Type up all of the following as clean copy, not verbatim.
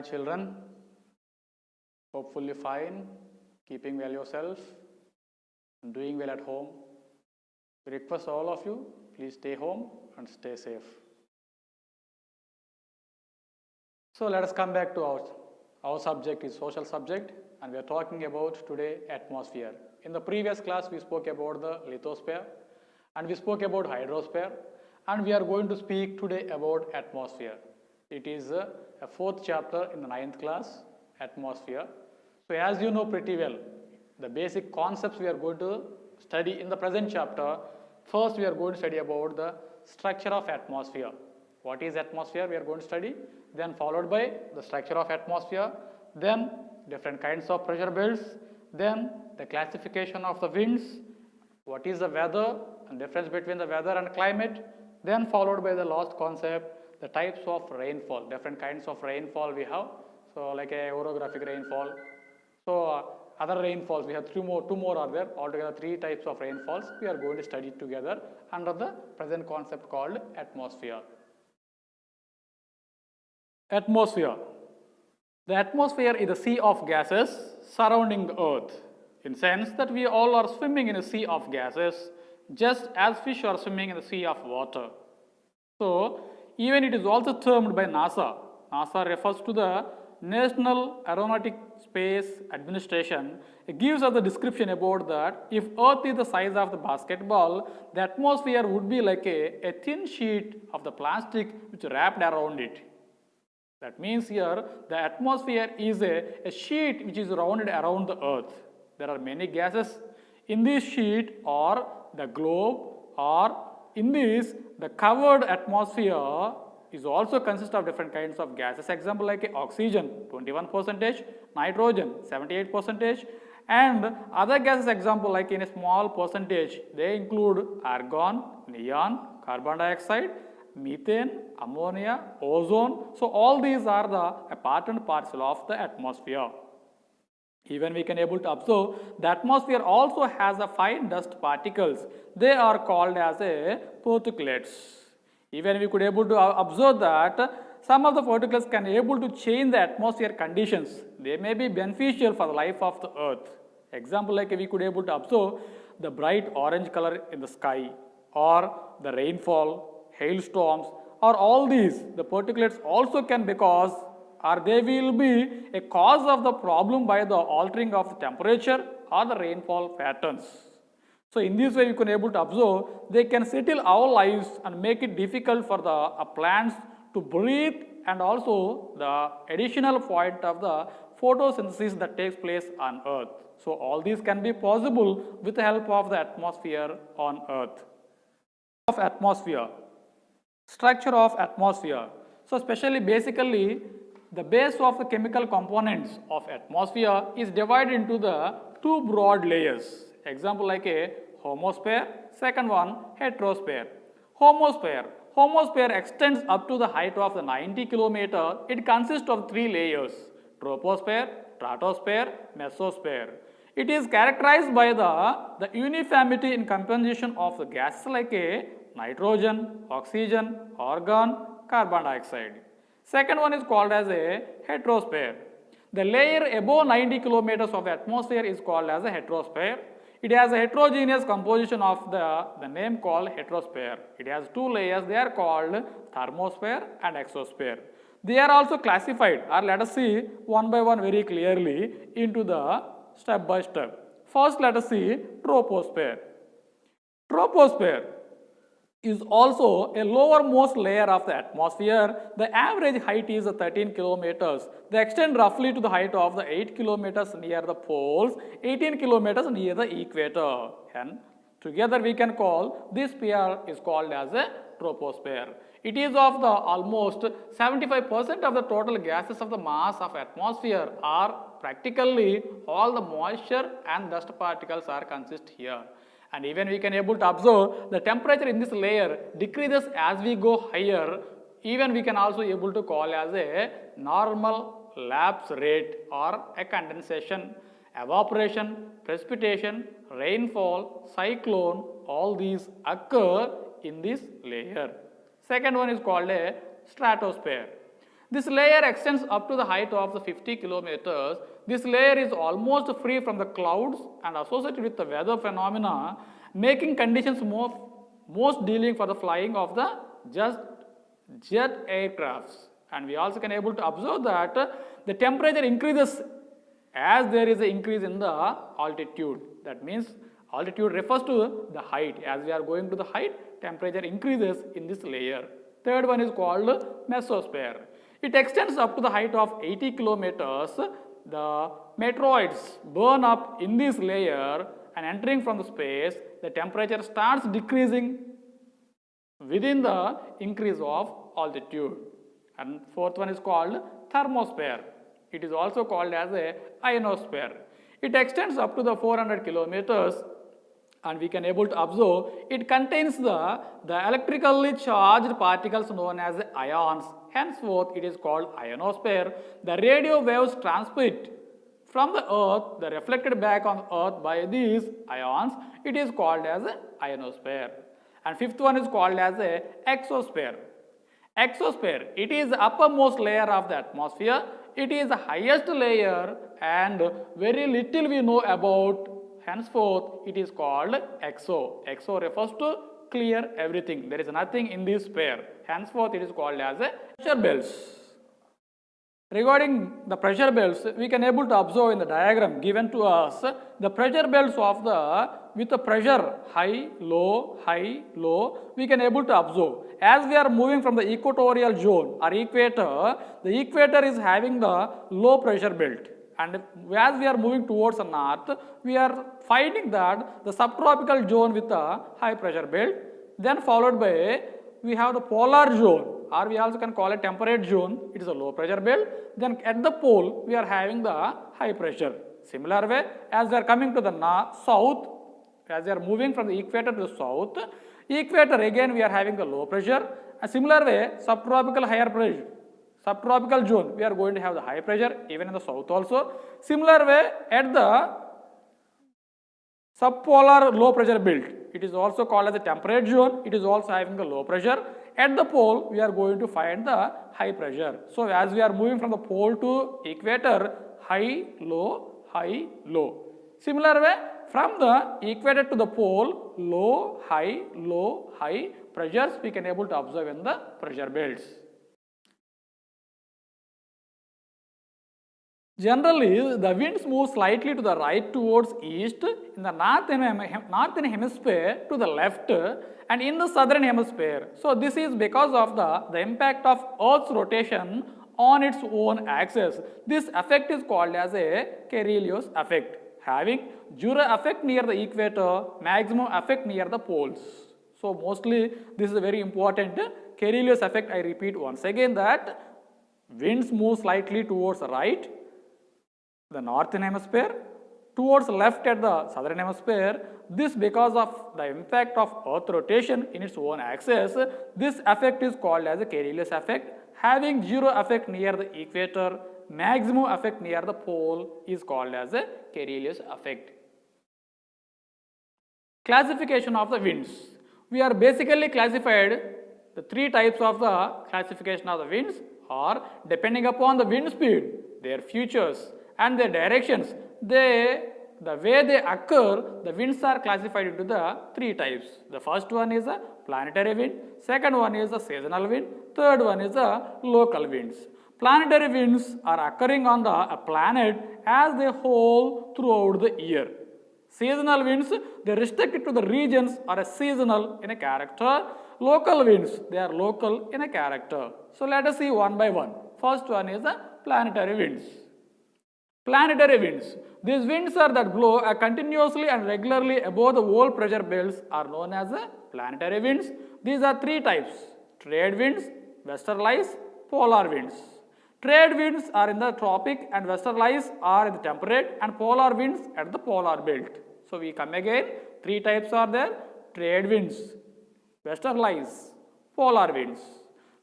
Hi children, hopefully fine, keeping well yourself and doing well at home. We request all of you, please stay home and stay safe. So let us come back to our subject is social subject, and we are talking about today atmosphere. In the previous class we spoke about the lithosphere and we spoke about hydrosphere, and we are going to speak today about atmosphere. It is a fourth chapter in the 9th class, atmosphere. So as you know pretty well, the basic concepts we are going to study in the present chapter. First we are going to study about the structure of atmosphere. What is atmosphere we are going to study, then followed by the structure of atmosphere, then different kinds of pressure belts, then the classification of the winds, what is the weather and difference between the weather and climate, then followed by the last concept, the types of rainfall, different kinds of rainfall we have. So like a orographic rainfall. So other rainfalls, we have two more are there, altogether 3 types of rainfalls we are going to study together under the present concept called atmosphere. Atmosphere. The atmosphere is a sea of gases surrounding the earth, in sense that we all are swimming in a sea of gases just as fish are swimming in the sea of water. So even it is also termed by NASA. NASA refers to the National Aeronautic Space Administration. It gives us the description about that if Earth is the size of the basketball, the atmosphere would be like a thin sheet of the plastic which wrapped around it. That means here the atmosphere is a sheet which is rounded around the Earth. There are many gases in this sheet or the globe, or in this the covered atmosphere is also consists of different kinds of gases. Example like oxygen 21%, nitrogen 78%, and other gases example like in a small percentage they include argon, neon, carbon dioxide, methane, ammonia, ozone. So all these are the part and parcel of the atmosphere. Even we can able to observe the atmosphere also has a fine dust particles. They are called as a particulates. Even we could able to observe that some of the particles can able to change the atmosphere conditions. They may be beneficial for the life of the earth. Example like we could able to observe the bright orange color in the sky, or the rainfall, hailstorms, or all these the particulates also can because or they will be a cause of the problem by the altering of the temperature or the rainfall patterns. So in this way you can able to observe they can settle our lives and make it difficult for the plants to breathe, and also the additional point of the photosynthesis that takes place on earth. So all these can be possible with the help of the atmosphere on earth. Of atmosphere. Structure of atmosphere. So especially basically the base of the chemical components of atmosphere is divided into the 2 broad layers. Example like a homosphere, second one heterosphere. Homosphere. Homosphere extends up to the height of the 90 km. It consists of 3 layers: troposphere, stratosphere, mesosphere. It is characterized by the uniformity in composition of the gases like a nitrogen, oxygen, argon, carbon dioxide. Second one is called as a heterosphere. The layer above 90 kilometers of atmosphere is called as a heterosphere. It has a heterogeneous composition of the name called heterosphere. It has 2 layers. They are called thermosphere and exosphere. They are also classified, or let us see one by one very clearly into the step by step. First let us see troposphere. Troposphere is also a lowermost layer of the atmosphere. The average height is 13 kilometers. They extend roughly to the height of the 8 kilometers near the poles, 18 kilometers near the equator. And together we can call this sphere is called as a troposphere. It is of the almost 75% of the total gases of the mass of atmosphere, are practically all the moisture and dust particles are consist here. And even we can able to observe the temperature in this layer decreases as we go higher. Even we can also able to call as a normal lapse rate or a condensation, evaporation, precipitation, rainfall, cyclone, all these occur in this layer. Second one is called a stratosphere. This layer extends up to the height of the 50 kilometers. This layer is almost free from the clouds and associated with the weather phenomena, making conditions most dealing for the flying of the jet aircrafts. And we also can able to observe that the temperature increases as there is an increase in the altitude. That means altitude refers to the height. As we are going to the height, temperature increases in this layer. Third one is called mesosphere. It extends up to the height of 80 kilometers. The meteoroids burn up in this layer and entering from the space, the temperature starts decreasing within the increase of altitude. And fourth one is called thermosphere. It is also called as a ionosphere. It extends up to the 400 kilometers and we can able to observe it contains the electrically charged particles known as ions. Henceforth, it is called ionosphere. The radio waves transmit from the earth, the reflected back on earth by these ions, it is called as ionosphere. And fifth one is called as a exosphere. Exosphere, it is the uppermost layer of the atmosphere. It is the highest layer and very little we know about. Henceforth, it is called exo. Exo refers to clear everything. There is nothing in this sphere. Henceforth, it is called as a pressure belts. Regarding the pressure belts, we can able to observe in the diagram given to us the pressure belts of with the pressure high, low, we can able to observe. As we are moving from the equatorial zone or equator, the equator is having the low pressure belt. And as we are moving towards the north, we are finding that the subtropical zone with a high pressure belt, then followed by we have the polar zone, or we also can call it temperate zone. It is a low pressure belt. Then at the pole, we are having the high pressure. Similar way, as we are coming to the south, as we are moving from the equator to the south, equator again we are having the low pressure. A similar way, subtropical higher pressure. Subtropical zone, we are going to have the high pressure, even in the south also. Similar way, at the subpolar low pressure belt, it is also called as the temperate zone. It is also having the low pressure. At the pole, we are going to find the high pressure. So, as we are moving from the pole to equator, high, low, high, low. Similar way, from the equator to the pole, low, high pressures we can able to observe in the pressure belts. Generally, the winds move slightly to the right towards east, in the northern hemisphere to the left, and in the southern hemisphere. So, this is because of the impact of Earth's rotation on its own axis. This effect is called as a Carolinus effect, having zero effect near the equator, maximum effect near the poles. So, mostly this is a very important Carolinus effect. I repeat once again that winds move slightly towards the right, the northern hemisphere, towards left at the southern hemisphere. This because of the impact of earth rotation in its own axis. This effect is called as a Carolinus effect. Having zero effect near the equator, maximum effect near the pole is called as a Carolinus effect. Classification of the winds. We are basically classified the three types of the classification of the winds are depending upon the wind speed, their features and their directions. The way they occur, the winds are classified into the three types. The first one is a planetary wind, second one is a seasonal wind, third one is a local winds. Planetary winds are occurring on a planet as a whole throughout the year. Seasonal winds, they are restricted to the regions or a seasonal in a character. Local winds, they are local in a character. So let us see one by one. First one is the planetary winds. Planetary winds. These winds are that blow continuously and regularly above the whole pressure belts are known as planetary winds. These are three types: trade winds, westerlies, polar winds. Trade winds are in the tropic and westerlies are in the temperate and polar winds at the polar belt. So we come again, three types are there: trade winds, westerlies, polar winds.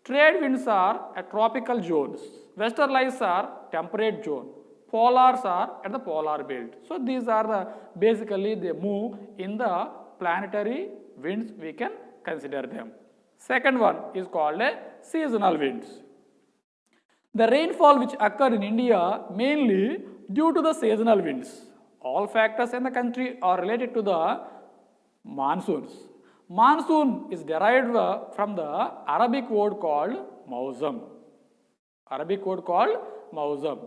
Trade winds are at tropical zones, westerlies are temperate zone, polars are at the polar belt. So these are basically they move in the planetary winds, we can consider them. Second one is called a seasonal winds. The rainfall which occur in India mainly due to the seasonal winds. All factors in the country are related to the monsoons. Monsoon is derived from the Arabic word called mausam. Arabic word called mausam.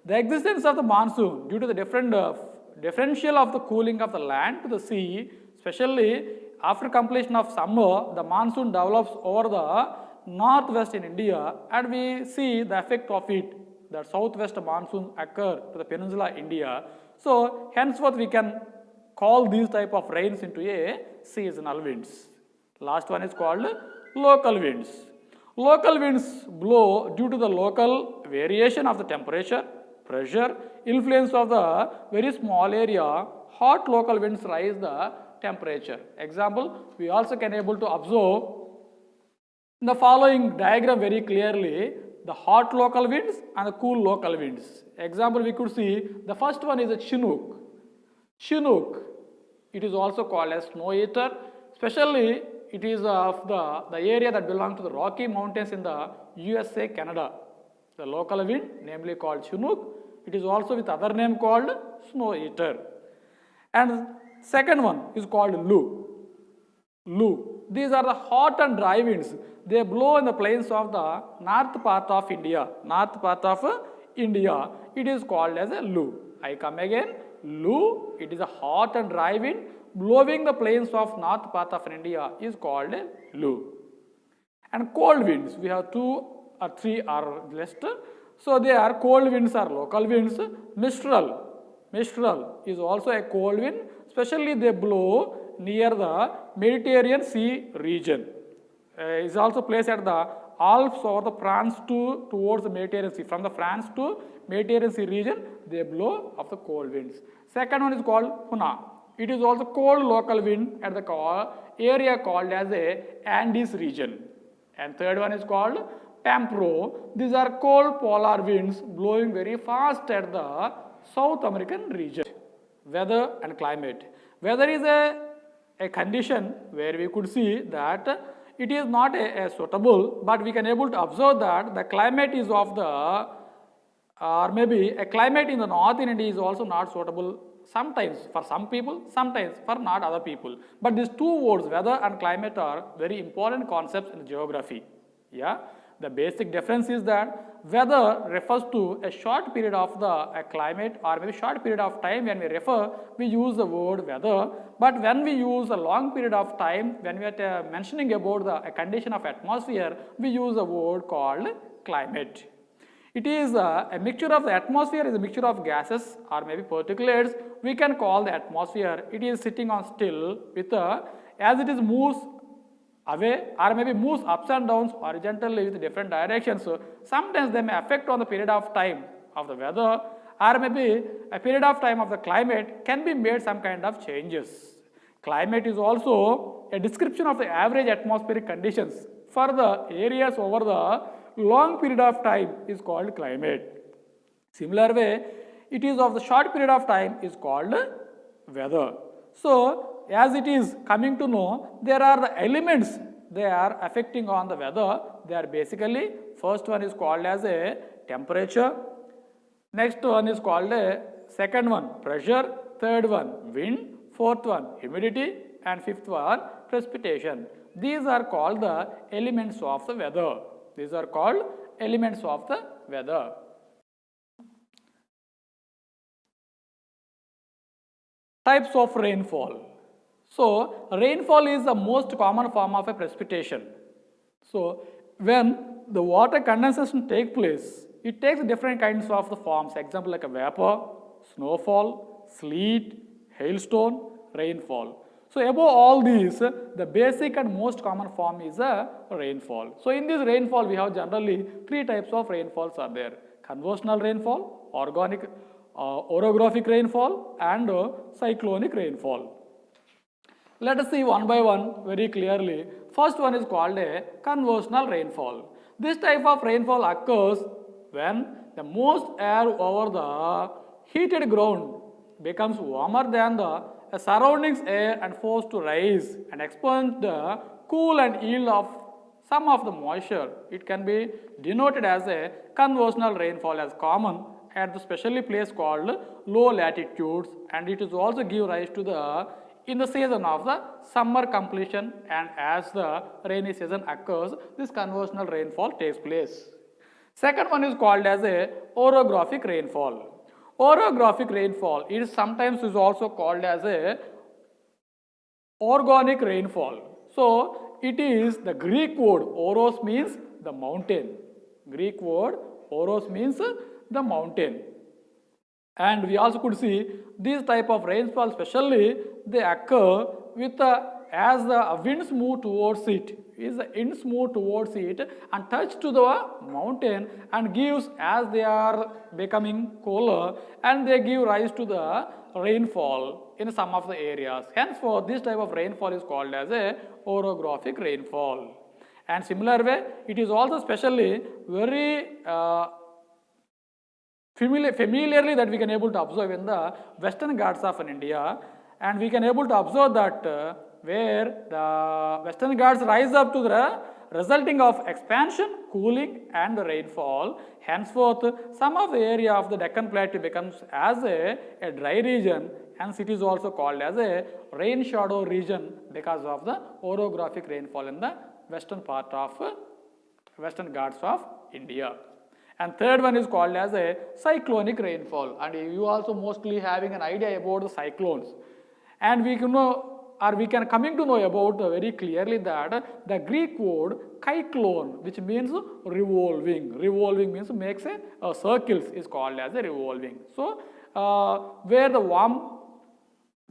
The existence of the monsoon due to the differential of the cooling of the land to the sea, especially after completion of summer, the monsoon develops over the northwest in India, and we see the effect of it. The southwest monsoon occur to the peninsula India. So henceforth we can call these type of rains into a seasonal winds. Last one is called local winds. Local winds blow due to the local variation of the temperature, pressure, influence of the very small area. Hot local winds rise the temperature. Example, we also can able to observe in the following diagram very clearly the hot local winds and the cool local winds. Example, we could see the first one is a Chinook. Chinook, it is also called as snow eater, especially it is of the area that belongs to the Rocky Mountains in the USA, Canada. The local wind, namely called Chinook, it is also with other name called snow eater. And second one is called Lu. Lu. These are the hot and dry winds. They blow in the plains of the north part of India. North part of India. It is called as a Lu. I come again. Lu. It is a hot and dry wind blowing the plains of north part of India is called a Lu. And cold winds. We have 2 or 3 are listed. So they are cold winds are local winds. Mistral. Mistral is also a cold wind. Especially they blow near the Mediterranean Sea region. Is also placed at the Alps or the France towards the Mediterranean Sea. From the France to Mediterranean Sea region, they blow of the cold winds. Second one is called Puna. It is also cold local wind at the area called as a Andes region. And third one is called Pampro. These are cold polar winds blowing very fast at the South American region. Weather and climate. Weather is a condition where we could see that it is not a suitable, but we can able to observe that the climate is of the, or maybe a climate in the north in India is also not suitable sometimes for some people, sometimes for not other people. But these two words, weather and climate, are very important concepts in geography. Yeah. The basic difference is that weather refers to a short period of the climate or maybe short period of time. When we refer, we use the word weather. But when we use a long period of time, when we are mentioning about the condition of atmosphere, we use a word called climate. It is a mixture of the atmosphere is a mixture of gases or maybe particulates. We can call the atmosphere. It is sitting on still with as it is moves away or maybe moves ups and downs horizontally with different directions. So sometimes they may affect on the period of time of the weather, or maybe a period of time of the climate can be made some kind of changes. Climate is also a description of the average atmospheric conditions for the areas over the long period of time is called climate. Similar way, it is of the short period of time is called weather. So as it is coming to know, there are the elements they are affecting on the weather. They are basically, first one is called as a temperature, next one is called a second one pressure, third one wind, fourth one humidity, and fifth one precipitation. These are called the elements of the weather. These are called elements of the weather. Types of rainfall. So rainfall is the most common form of a precipitation. So when the water condensation takes place, it takes different kinds of the forms. Example like a vapor, snowfall, sleet, hailstone, rainfall. So above all these, the basic and most common form is a rainfall. So in this rainfall, we have generally 3 types of rainfalls are there. Conventional rainfall, orographic rainfall, and cyclonic rainfall. Let us see one by one very clearly. First one is called a conventional rainfall. This type of rainfall occurs when the moist air over the heated ground becomes warmer than the surroundings air and forced to rise and expand the cool and yield of sum of the moisture. It can be denoted as a conversional rainfall as common at the specially place called low latitudes, and it is also give rise to the in the season of the summer completion, and as the rainy season occurs, this conversional rainfall takes place. Second one is called as a orographic rainfall. Orographic rainfall is sometimes is also called as a organic rainfall. So it is the Greek word oros means the mountain. Greek word oros means the mountain. And we also could see these type of rainfall, especially they occur with as the winds move towards it. Is the winds move towards it and touch to the mountain and gives as they are becoming cooler, and they give rise to the rainfall in some of the areas. Henceforth, this type of rainfall is called as a orographic rainfall. And similar way, it is also specially very familiarly that we can able to observe in the Western Ghats of India, and we can able to observe that where the Western Ghats rise up to the resulting of expansion, cooling and rainfall. Henceforth, some of the area of the Deccan Plateau becomes as a dry region, hence it is also called as a rain shadow region because of the orographic rainfall in the western part of Western Ghats of India. And third one is called as a cyclonic rainfall, and you also mostly having an idea about the cyclones, and we can know, or we can coming to know about very clearly that the Greek word kyklon, which means revolving. Revolving means makes a circles, is called as a revolving. So where the warm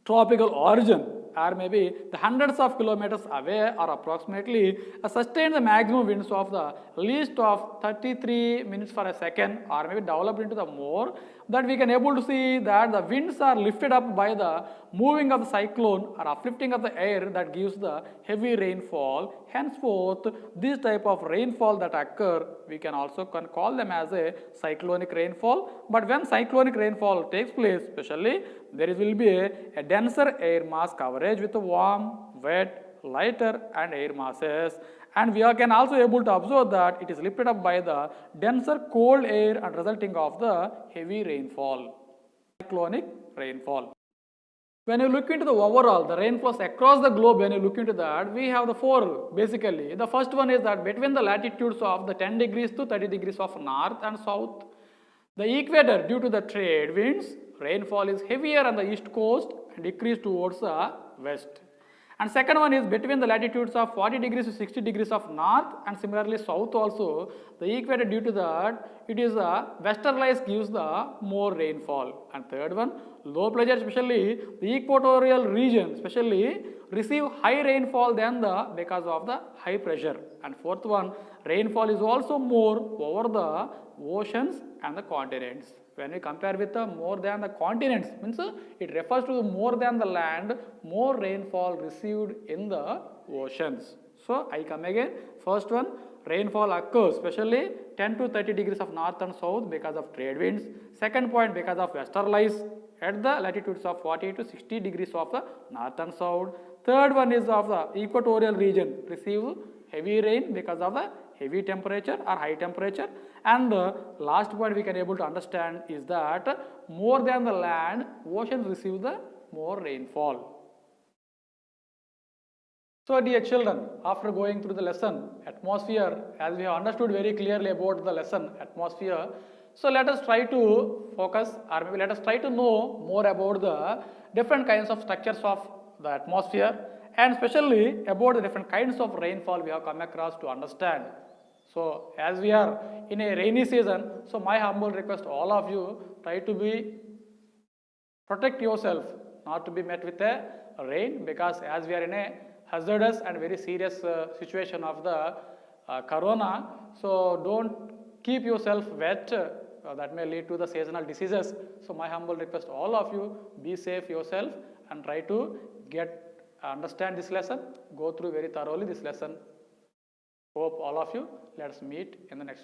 tropical origin or maybe the hundreds of kilometers away or approximately sustain the maximum winds of the least of 33 minutes for a second, or maybe developed into the more, that we can able to see that the winds are lifted up by the moving of the cyclone or uplifting of the air that gives the heavy rainfall. Henceforth, this type of rainfall that occur, we can also call them as a cyclonic rainfall. But when cyclonic rainfall takes place, especially there will be a denser air mass coverage with warm, wet, lighter and air masses, and we can also able to observe that it is lifted up by the denser cold air and resulting of the heavy rainfall, cyclonic rainfall. When you look into the overall, the rainfalls across the globe, when you look into that, we have the four basically. The first one is that between the latitudes of the 10 degrees to 30 degrees of north and south, the equator, due to the trade winds, rainfall is heavier on the east coast and decrease towards the west. And second one is between the latitudes of 40 degrees to 60 degrees of north and similarly south also, the equator, due to that it is the westerlies gives the more rainfall. And third one, low pressure, especially the equatorial region especially receive high rainfall than the because of the high pressure. And fourth one, rainfall is also more over the oceans and the continents. When we compare with the more than the continents, means it refers to more than the land, more rainfall received in the oceans. So I come again, first one, rainfall occurs especially 10 to 30 degrees of north and south because of trade winds. Second point, because of westerlies at the latitudes of 40 to 60 degrees of the north and south. Third one is of the equatorial region receive heavy rain because of the heavy temperature or high temperature. And the last point we can able to understand is that more than the land, oceans receive the more rainfall. So dear children, after going through the lesson atmosphere, as we have understood very clearly about the lesson atmosphere, so let us try to focus, or maybe let us try to know more about the different kinds of structures of the atmosphere, and especially about the different kinds of rainfall we have come across to understand. So as we are in a rainy season, so my humble request all of you, try to protect yourself not to be met with a rain, because as we are in a hazardous and very serious situation of the corona, so don't keep yourself wet, that may lead to the seasonal diseases. So my humble request all of you, be safe yourself and try to understand this lesson, go through very thoroughly this lesson. Hope all of you, let us meet in the next